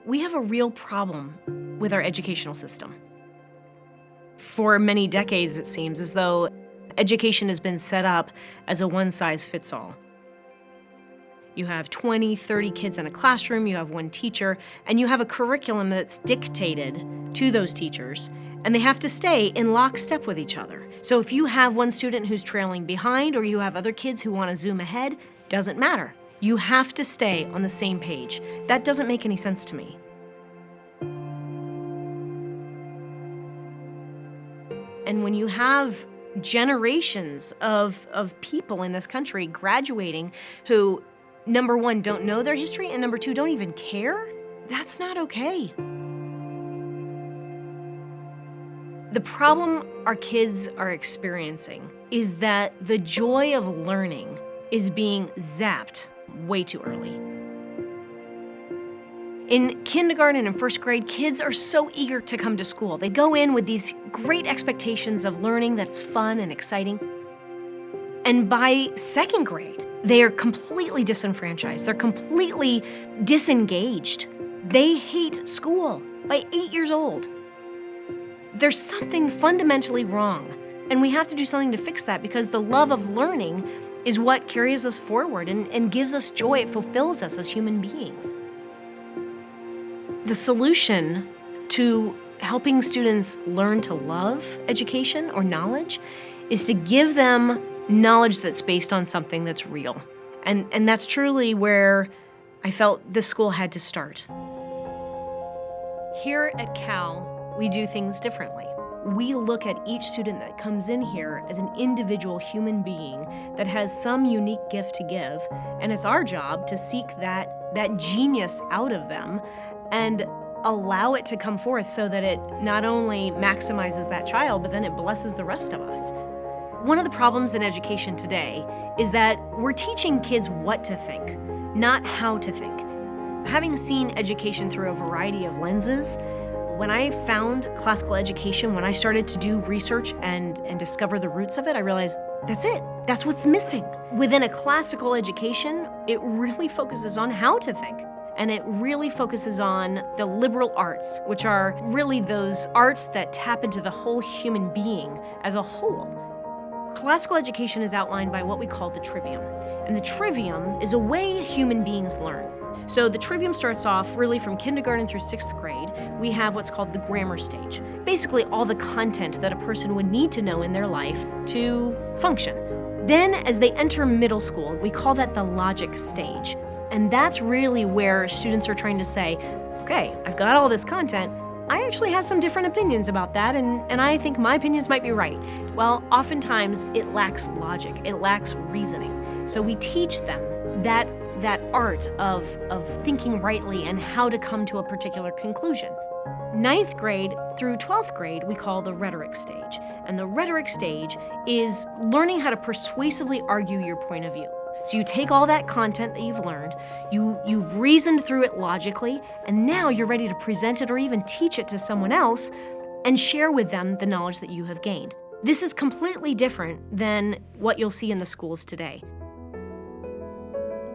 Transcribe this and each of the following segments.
We have a real problem with our educational system. For many decades, it seems as though education has been set up as a one-size-fits-all. You have 20, 30 kids in a classroom, you have one teacher, and you have a curriculum that's dictated to those teachers, and they have to stay in lockstep with each other. So if you have one student who's trailing behind or you have other kids who want to zoom ahead, doesn't matter. You have to stay on the same page. That doesn't make any sense to me. And when you have generations of people in this country graduating who, number one, don't know their history, and number two, don't even care, that's not okay. The problem our kids are experiencing is that the joy of learning is being zapped way too early. In kindergarten and first grade, kids are so eager to come to school. They go in with these great expectations of learning that's fun and exciting. And by second grade, they are completely disenfranchised. They're completely disengaged. They hate school by 8 years old. There's something fundamentally wrong, and we have to do something to fix that, because the love of learning is what carries us forward and gives us joy. It fulfills us as human beings. The solution to helping students learn to love education or knowledge is to give them knowledge that's based on something that's real. And that's truly where I felt this school had to start. Here at Cal, we do things differently. We look at each student that comes in here as an individual human being that has some unique gift to give, and it's our job to seek that genius out of them and allow it to come forth so that it not only maximizes that child, but then it blesses the rest of us. One of the problems in education today is that we're teaching kids what to think, not how to think. Having seen education through a variety of lenses, when I found classical education, when I started to do research and discover the roots of it, I realized that's it. That's what's missing. Within a classical education, it really focuses on how to think. And it really focuses on the liberal arts, which are really those arts that tap into the whole human being as a whole. Classical education is outlined by what we call the trivium. And the trivium is a way human beings learn. So the trivium starts off really from kindergarten through 6th grade. We have what's called the grammar stage. Basically all the content that a person would need to know in their life to function. Then as they enter middle school, we call that the logic stage. And that's really where students are trying to say, okay, I've got all this content, I actually have some different opinions about that, and I think my opinions might be right. Well, oftentimes it lacks logic, it lacks reasoning. So we teach them that art of thinking rightly and how to come to a particular conclusion. 9th grade through 12th grade, we call the rhetoric stage. And the rhetoric stage is learning how to persuasively argue your point of view. So you take all that content that you've learned, you've reasoned through it logically, and now you're ready to present it or even teach it to someone else and share with them the knowledge that you have gained. This is completely different than what you'll see in the schools today.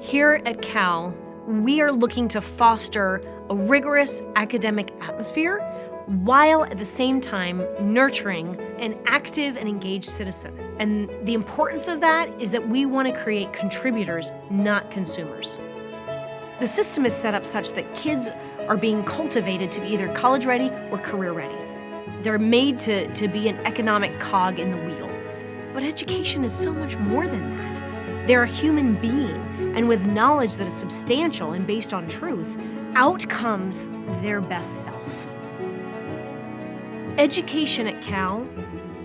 Here at Cal, we are looking to foster a rigorous academic atmosphere while at the same time nurturing an active and engaged citizen. And the importance of that is that we want to create contributors, not consumers. The system is set up such that kids are being cultivated to be either college ready or career ready. They're made to be an economic cog in the wheel. But education is so much more than that. They're a human being, and with knowledge that is substantial and based on truth, out comes their best self. Education at Cal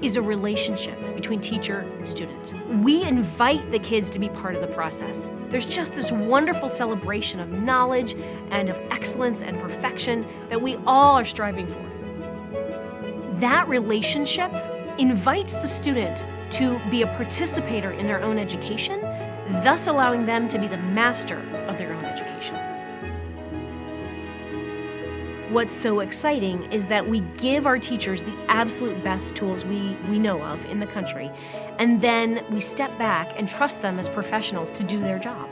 is a relationship between teacher and student. We invite the kids to be part of the process. There's just this wonderful celebration of knowledge and of excellence and perfection that we all are striving for. That relationship invites the student to be a participator in their own education, thus allowing them to be the master of their own education. What's so exciting is that we give our teachers the absolute best tools we know of in the country, and then we step back and trust them as professionals to do their job.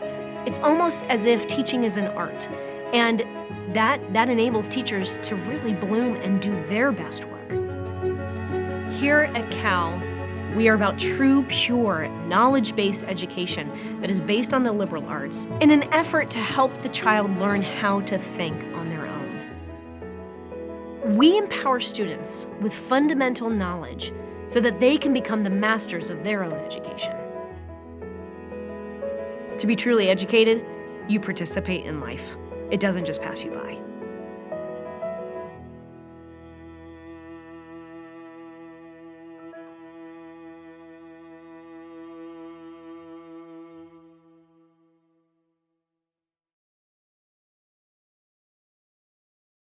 It's almost as if teaching is an art, And that enables teachers to really bloom and do their best work. Here at Cal, we are about true, pure, knowledge-based education that is based on the liberal arts in an effort to help the child learn how to think on their own. We empower students with fundamental knowledge so that they can become the masters of their own education. To be truly educated, you participate in life. It doesn't just pass you by.